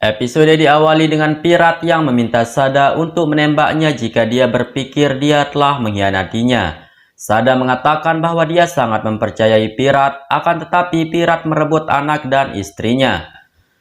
Episode diawali dengan Pirat yang meminta Sada untuk menembaknya jika dia berpikir dia telah mengkhianatinya. Sada mengatakan bahwa dia sangat mempercayai Pirat, akan tetapi Pirat merebut anak dan istrinya.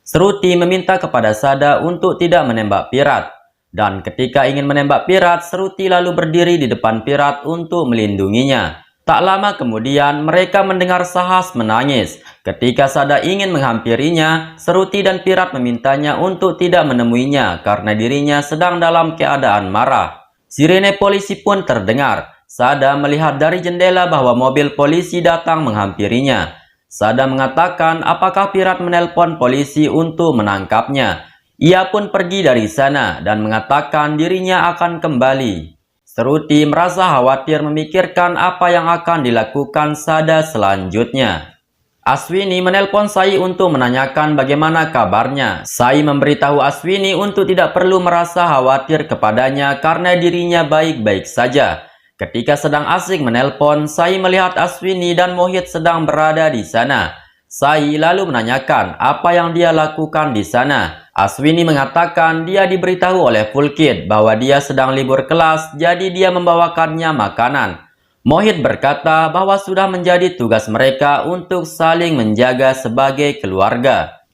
Seruti meminta kepada Sada untuk tidak menembak Pirat. Dan ketika ingin menembak Pirat, Seruti lalu berdiri di depan Pirat untuk melindunginya. Tak lama kemudian, mereka mendengar Sahas menangis. Ketika Sada ingin menghampirinya, Seruti dan Pirat memintanya untuk tidak menemuinya karena dirinya sedang dalam keadaan marah. Sirene polisi pun terdengar. Sada melihat dari jendela bahwa mobil polisi datang menghampirinya. Sada mengatakan apakah Pirat menelpon polisi untuk menangkapnya. Ia pun pergi dari sana dan mengatakan dirinya akan kembali. Seruti merasa khawatir memikirkan apa yang akan dilakukan Sada selanjutnya. Aswini menelpon Sai untuk menanyakan bagaimana kabarnya. Sai memberitahu Aswini untuk tidak perlu merasa khawatir kepadanya karena dirinya baik-baik saja. Ketika sedang asik menelpon, Sai melihat Aswini dan Mohit sedang berada di sana. Sai lalu menanyakan apa yang dia lakukan di sana. Aswini mengatakan dia diberitahu oleh Fulkid bahwa dia sedang libur kelas, jadi dia membawakannya makanan. Mohit berkata bahwa sudah menjadi tugas mereka untuk saling menjaga sebagai keluarga.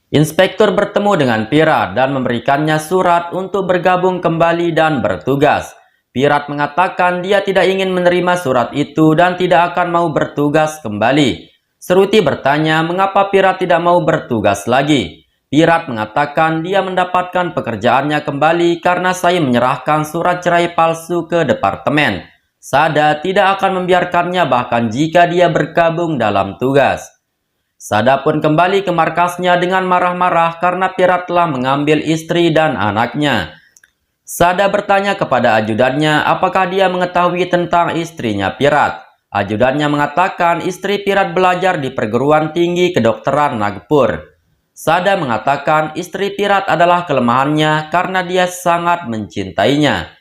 Inspektur bertemu dengan Pirat dan memberikannya surat untuk bergabung kembali dan bertugas. Pirat mengatakan dia tidak ingin menerima surat itu dan tidak akan mau bertugas kembali. Seruti bertanya mengapa Pirat tidak mau bertugas lagi. Pirat mengatakan dia mendapatkan pekerjaannya kembali karena Sai menyerahkan surat cerai palsu ke departemen. Sada tidak akan membiarkannya bahkan jika dia bergabung dalam tugas. Sada pun kembali ke markasnya dengan marah-marah karena Pirat telah mengambil istri dan anaknya. Sada bertanya kepada ajudannya apakah dia mengetahui tentang istrinya Pirat. Ajudannya mengatakan istri Pirat belajar di perguruan tinggi kedokteran Nagpur. Sada mengatakan istri Pirat adalah kelemahannya karena dia sangat mencintainya.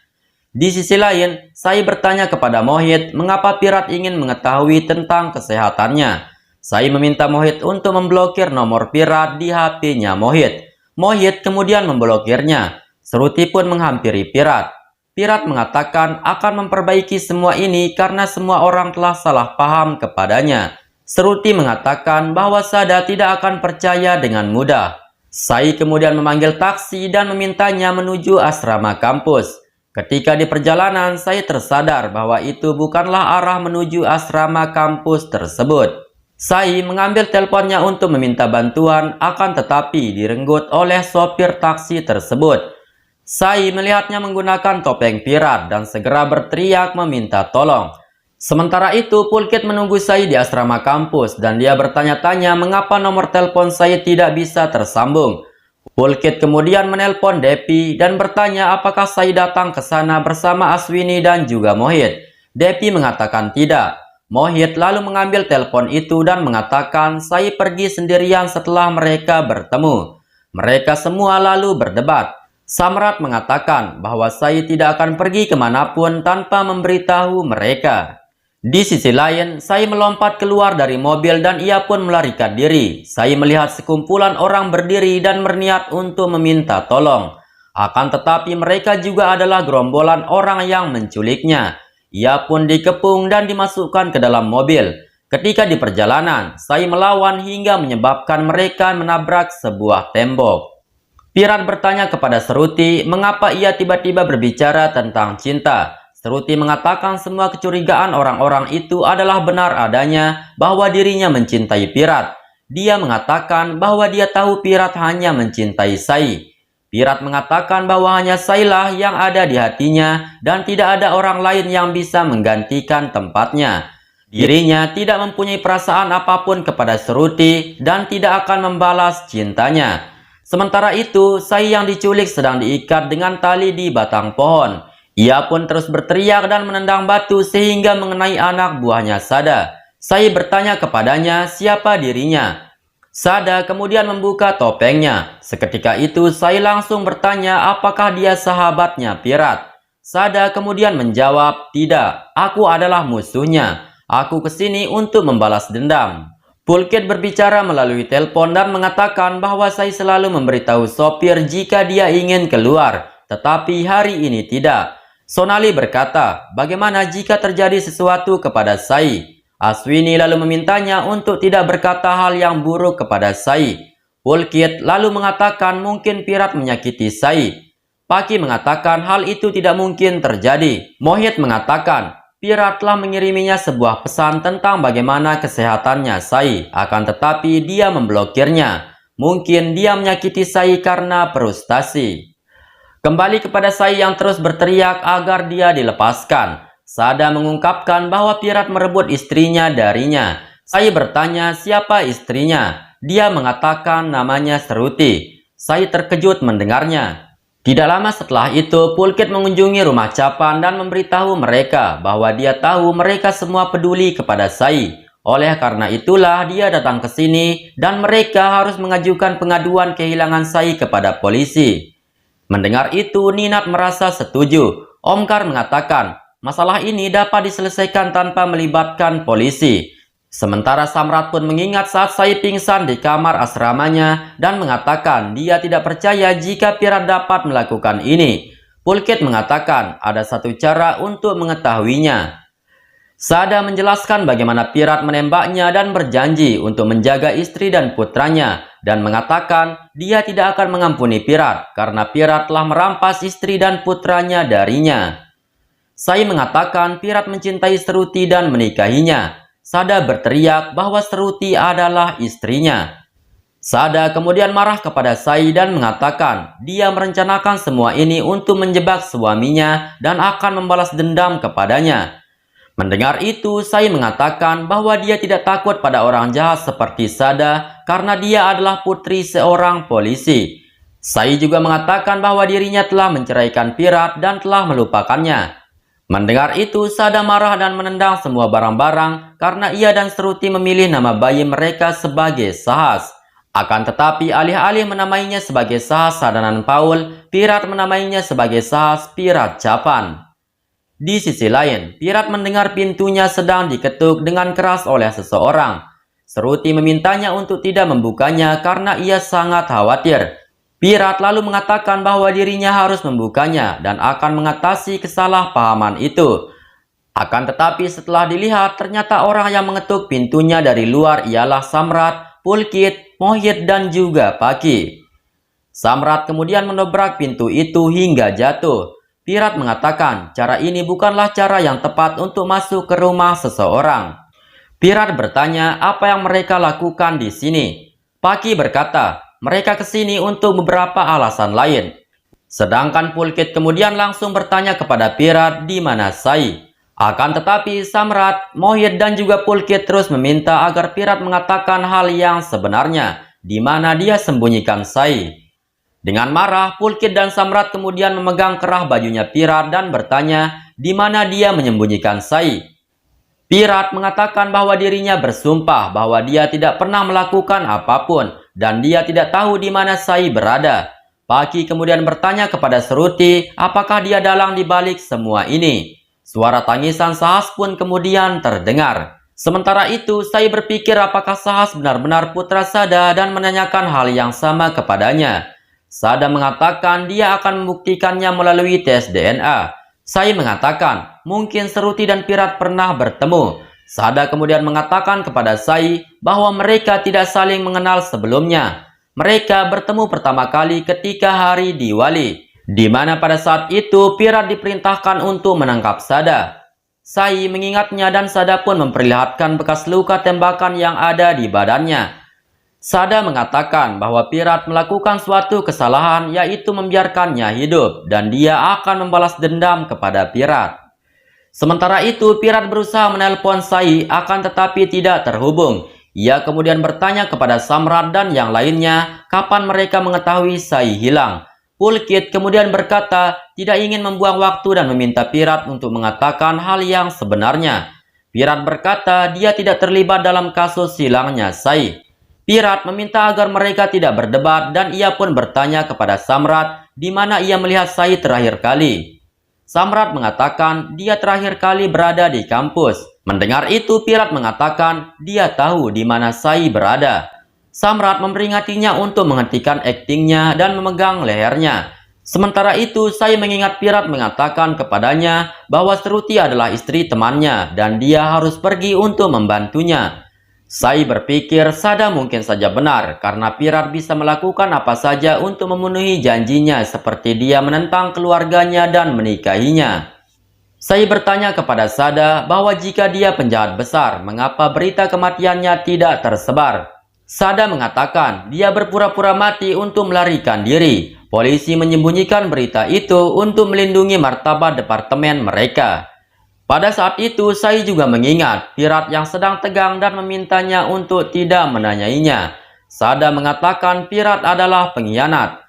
Di sisi lain, Sai bertanya kepada Mohit mengapa Pirat ingin mengetahui tentang kesehatannya. Sai meminta Mohit untuk memblokir nomor Pirat di HP-nya Mohit. Mohit kemudian memblokirnya. Seruti pun menghampiri Pirat. Pirat mengatakan akan memperbaiki semua ini karena semua orang telah salah paham kepadanya. Seruti mengatakan bahwa Sada tidak akan percaya dengan mudah. Sai kemudian memanggil taksi dan memintanya menuju asrama kampus. Ketika di perjalanan, Sai tersadar bahwa itu bukanlah arah menuju asrama kampus tersebut. Sai mengambil teleponnya untuk meminta bantuan, akan tetapi direnggut oleh sopir taksi tersebut. Sai melihatnya menggunakan topeng Pirat dan segera berteriak meminta tolong. Sementara itu, Fulkid menunggu Sai di asrama kampus dan dia bertanya-tanya mengapa nomor telepon Sai tidak bisa tersambung. Fulkid kemudian menelpon Depi dan bertanya apakah Sai datang ke sana bersama Aswini dan juga Mohit. Depi mengatakan tidak. Mohit lalu mengambil telepon itu dan mengatakan Sai pergi sendirian setelah mereka bertemu. Mereka semua lalu berdebat. Samrat mengatakan bahwa Sai tidak akan pergi kemanapun tanpa memberitahu mereka. Di sisi lain, Sai melompat keluar dari mobil dan ia pun melarikan diri. Sai melihat sekumpulan orang berdiri dan berniat untuk meminta tolong. Akan tetapi mereka juga adalah gerombolan orang yang menculiknya. Ia pun dikepung dan dimasukkan ke dalam mobil. Ketika di perjalanan, Sai melawan hingga menyebabkan mereka menabrak sebuah tembok. Pirat bertanya kepada Seruti mengapa ia tiba-tiba berbicara tentang cinta. Seruti mengatakan semua kecurigaan orang-orang itu adalah benar adanya bahwa dirinya mencintai Pirat. Dia mengatakan bahwa dia tahu Pirat hanya mencintai Sai. Pirat mengatakan bahwa hanya Sailah yang ada di hatinya dan tidak ada orang lain yang bisa menggantikan tempatnya. Dirinya tidak mempunyai perasaan apapun kepada Seruti dan tidak akan membalas cintanya. Sementara itu, Sai yang diculik sedang diikat dengan tali di batang pohon. Ia pun terus berteriak dan menendang batu sehingga mengenai anak buahnya Sada. Sai bertanya kepadanya siapa dirinya. Sada kemudian membuka topengnya. Seketika itu Sai langsung bertanya apakah dia sahabatnya Pirat. Sada kemudian menjawab, tidak, aku adalah musuhnya. Aku kesini untuk membalas dendam. Pulkit berbicara melalui telepon dan mengatakan bahwa Sai selalu memberitahu sopir jika dia ingin keluar, tetapi hari ini tidak. Sonali berkata, bagaimana jika terjadi sesuatu kepada Sai? Aswini lalu memintanya untuk tidak berkata hal yang buruk kepada Sai. Pulkit lalu mengatakan mungkin Pirat menyakiti Sai. Paki mengatakan hal itu tidak mungkin terjadi. Mohit mengatakan, Pirat telah mengiriminya sebuah pesan tentang bagaimana kesehatannya Sai, akan tetapi dia memblokirnya. Mungkin dia menyakiti Sai karena frustasi. Kembali kepada Sai yang terus berteriak agar dia dilepaskan. Sada mengungkapkan bahwa Pirat merebut istrinya darinya. Sai bertanya siapa istrinya. Dia mengatakan namanya Seruti. Sai terkejut mendengarnya. Tidak lama setelah itu, Pulkit mengunjungi rumah Capan dan memberitahu mereka bahwa dia tahu mereka semua peduli kepada Sai. Oleh karena itulah dia datang ke sini dan mereka harus mengajukan pengaduan kehilangan Sai kepada polisi. Mendengar itu, Ninat merasa setuju. Omkar mengatakan, masalah ini dapat diselesaikan tanpa melibatkan polisi. Sementara Samrat pun mengingat saat Sai pingsan di kamar asramanya dan mengatakan dia tidak percaya jika Pirat dapat melakukan ini. Pulkit mengatakan ada satu cara untuk mengetahuinya. Sada menjelaskan bagaimana Pirat menembaknya dan berjanji untuk menjaga istri dan putranya dan mengatakan dia tidak akan mengampuni Pirat karena Pirat telah merampas istri dan putranya darinya. Sai mengatakan Pirat mencintai Seruti dan menikahinya. Sada berteriak bahwa Seruti adalah istrinya. Sada kemudian marah kepada Sai dan mengatakan dia merencanakan semua ini untuk menjebak suaminya dan akan membalas dendam kepadanya. Mendengar itu, Sai mengatakan bahwa dia tidak takut pada orang jahat seperti Sada karena dia adalah putri seorang polisi. Sai juga mengatakan bahwa dirinya telah menceraikan Pirat dan telah melupakannya. Mendengar itu, Sada marah dan menendang semua barang-barang karena ia dan Seruti memilih nama bayi mereka sebagai Sahas. Akan tetapi alih-alih menamainya sebagai Sahas Sadanan Paul, Pirat menamainya sebagai Sahas Pirat Capan. Di sisi lain, Pirat mendengar pintunya sedang diketuk dengan keras oleh seseorang. Seruti memintanya untuk tidak membukanya karena ia sangat khawatir. Pirat lalu mengatakan bahwa dirinya harus membukanya dan akan mengatasi kesalahpahaman itu. Akan tetapi setelah dilihat, ternyata orang yang mengetuk pintunya dari luar ialah Samrat, Pulkit, Mohit, dan juga Paki. Samrat kemudian mendobrak pintu itu hingga jatuh. Pirat mengatakan cara ini bukanlah cara yang tepat untuk masuk ke rumah seseorang. Pirat bertanya apa yang mereka lakukan di sini. Paki berkata, mereka ke sini untuk beberapa alasan lain. Sedangkan Pulkit kemudian langsung bertanya kepada Pirat di mana Sai. Akan tetapi Samrat, Mohit, dan juga Pulkit terus meminta agar Pirat mengatakan hal yang sebenarnya, di mana dia sembunyikan Sai. Dengan marah, Pulkit dan Samrat kemudian memegang kerah bajunya Pirat dan bertanya di mana dia menyembunyikan Sai. Pirat mengatakan bahwa dirinya bersumpah bahwa dia tidak pernah melakukan apapun dan dia tidak tahu di mana Sai berada. Paki kemudian bertanya kepada Seruti apakah dia dalang di balik semua ini. Suara tangisan Sahas pun kemudian terdengar. Sementara itu, Sai berpikir apakah Sahas benar-benar putra Sada dan menanyakan hal yang sama kepadanya. Sada mengatakan dia akan membuktikannya melalui tes DNA. Sai mengatakan mungkin Seruti dan Pirat pernah bertemu. Sada kemudian mengatakan kepada Sai bahwa mereka tidak saling mengenal sebelumnya. Mereka bertemu pertama kali ketika hari Diwali, di mana pada saat itu Pirat diperintahkan untuk menangkap Sada. Sai mengingatnya dan Sada pun memperlihatkan bekas luka tembakan yang ada di badannya. Sada mengatakan bahwa Pirat melakukan suatu kesalahan yaitu membiarkannya hidup dan dia akan membalas dendam kepada Pirat. Sementara itu, Pirat berusaha menelpon Sai akan tetapi tidak terhubung. Ia kemudian bertanya kepada Samrat dan yang lainnya kapan mereka mengetahui Sai hilang. Pulkit kemudian berkata tidak ingin membuang waktu dan meminta Pirat untuk mengatakan hal yang sebenarnya. Pirat berkata dia tidak terlibat dalam kasus hilangnya Sai. Pirat meminta agar mereka tidak berdebat dan ia pun bertanya kepada Samrat di mana ia melihat Sai terakhir kali. Samrat mengatakan dia terakhir kali berada di kampus. Mendengar itu, Pirat mengatakan dia tahu di mana Sai berada. Samrat memperingatinya untuk menghentikan aktingnya dan memegang lehernya. Sementara itu, Sai mengingat Pirat mengatakan kepadanya bahwa Seruti adalah istri temannya dan dia harus pergi untuk membantunya. Sai berpikir Sada mungkin saja benar karena Pirat bisa melakukan apa saja untuk memenuhi janjinya seperti dia menentang keluarganya dan menikahinya. Sai bertanya kepada Sada bahwa jika dia penjahat besar, mengapa berita kematiannya tidak tersebar? Sada mengatakan dia berpura-pura mati untuk melarikan diri. Polisi menyembunyikan berita itu untuk melindungi martabat departemen mereka. Pada saat itu, Sai juga mengingat Pirat yang sedang tegang dan memintanya untuk tidak menanyainya. Sada mengatakan Pirat adalah pengkhianat.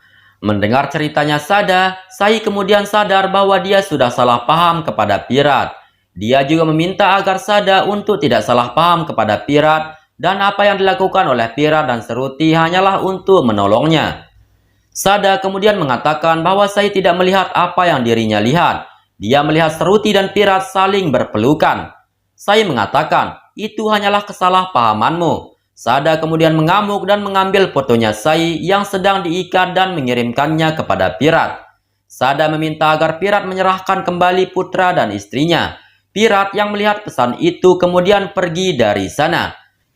Mendengar ceritanya Sada, Sai kemudian sadar bahwa dia sudah salah paham kepada Pirat. Dia juga meminta agar Sada untuk tidak salah paham kepada Pirat dan apa yang dilakukan oleh Pirat dan Seruti hanyalah untuk menolongnya. Sada kemudian mengatakan bahwa Sai tidak melihat apa yang dirinya lihat. Dia melihat Seruti dan Pirat saling berpelukan. Sai mengatakan, itu hanyalah kesalahpahamanmu. Sada kemudian mengamuk dan mengambil fotonya Sai yang sedang diikat dan mengirimkannya kepada Pirat. Sada meminta agar Pirat menyerahkan kembali putra dan istrinya. Pirat yang melihat pesan itu kemudian pergi dari sana.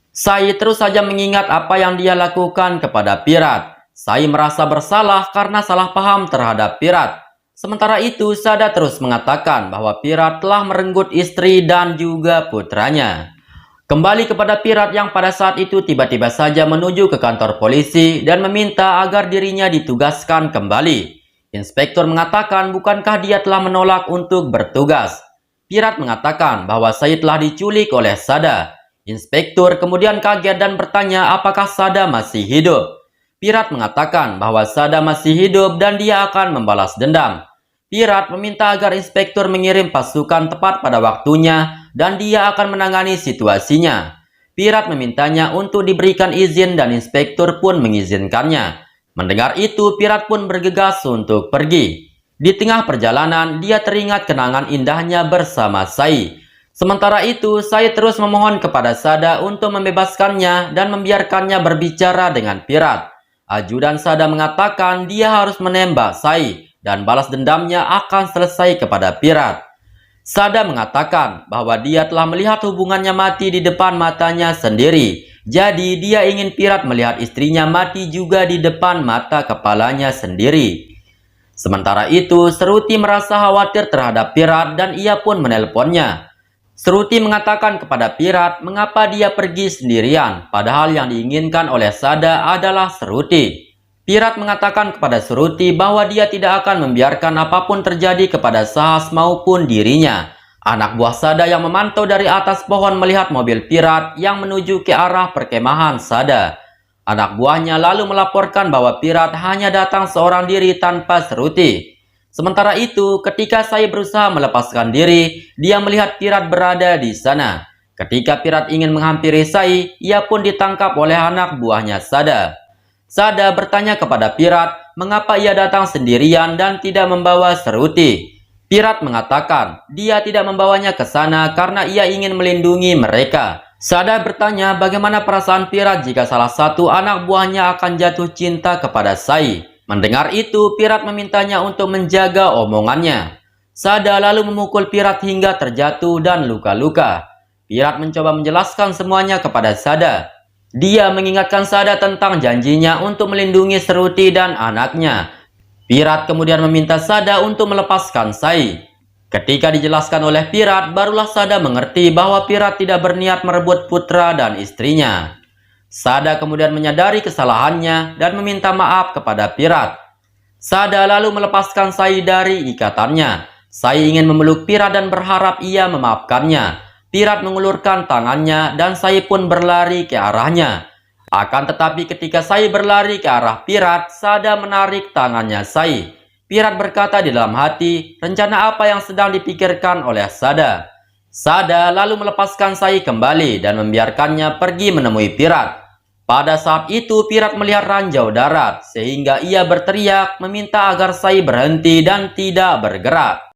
Sai terus saja mengingat apa yang dia lakukan kepada Pirat. Sai merasa bersalah karena salah paham terhadap Pirat. Sementara itu, Sada terus mengatakan bahwa Pirat telah merenggut istri dan juga putranya. Kembali kepada Pirat yang pada saat itu tiba-tiba saja menuju ke kantor polisi dan meminta agar dirinya ditugaskan kembali. Inspektur mengatakan bukankah dia telah menolak untuk bertugas. Pirat mengatakan bahwa Sai telah diculik oleh Sada. Inspektur kemudian kaget dan bertanya apakah Sada masih hidup. Pirat mengatakan bahwa Sada masih hidup dan dia akan membalas dendam. Pirat meminta agar inspektur mengirim pasukan tepat pada waktunya dan dia akan menangani situasinya. Pirat memintanya untuk diberikan izin dan inspektur pun mengizinkannya. Mendengar itu, Pirat pun bergegas untuk pergi. Di tengah perjalanan, dia teringat kenangan indahnya bersama Sai. Sementara itu, Sai terus memohon kepada Sada untuk membebaskannya dan membiarkannya berbicara dengan Pirat. Ajudan Sada mengatakan dia harus menembak Sai dan balas dendamnya akan selesai kepada Pirat. Sada mengatakan bahwa dia telah melihat hubungannya mati di depan matanya sendiri. Jadi dia ingin Pirat melihat istrinya mati juga di depan mata kepalanya sendiri. Sementara itu, Seruti merasa khawatir terhadap Pirat dan ia pun menelponnya. Seruti mengatakan kepada Pirat mengapa dia pergi sendirian, padahal yang diinginkan oleh Sada adalah Seruti. Pirat mengatakan kepada Seruti bahwa dia tidak akan membiarkan apapun terjadi kepada Sahas maupun dirinya. Anak buah Sada yang memantau dari atas pohon melihat mobil Pirat yang menuju ke arah perkemahan Sada. Anak buahnya lalu melaporkan bahwa Pirat hanya datang seorang diri tanpa Seruti. Sementara itu, ketika Sai berusaha melepaskan diri, dia melihat Pirat berada di sana. Ketika Pirat ingin menghampiri Sai, ia pun ditangkap oleh anak buahnya Sada. Sada bertanya kepada Pirat mengapa ia datang sendirian dan tidak membawa Seruti. Pirat mengatakan dia tidak membawanya ke sana karena ia ingin melindungi mereka. Sada bertanya bagaimana perasaan Pirat jika salah satu anak buahnya akan jatuh cinta kepada Sai. Mendengar itu, Pirat memintanya untuk menjaga omongannya. Sada lalu memukul Pirat hingga terjatuh dan luka-luka. Pirat mencoba menjelaskan semuanya kepada Sada. Dia mengingatkan Sada tentang janjinya untuk melindungi Seruti dan anaknya. Pirat kemudian meminta Sada untuk melepaskan Sai. Ketika dijelaskan oleh Pirat, barulah Sada mengerti bahwa Pirat tidak berniat merebut putra dan istrinya. Sada kemudian menyadari kesalahannya dan meminta maaf kepada Pirat. Sada lalu melepaskan Sai dari ikatannya. Sai ingin memeluk Pirat dan berharap ia memaafkannya. Pirat mengulurkan tangannya dan Sai pun berlari ke arahnya. Akan tetapi ketika Sai berlari ke arah Pirat, Sada menarik tangannya Sai. Pirat berkata di dalam hati, rencana apa yang sedang dipikirkan oleh Sada. Sada lalu melepaskan Sai kembali dan membiarkannya pergi menemui Pirat. Pada saat itu Pirat melihat ranjau darat sehingga ia berteriak meminta agar Sai berhenti dan tidak bergerak.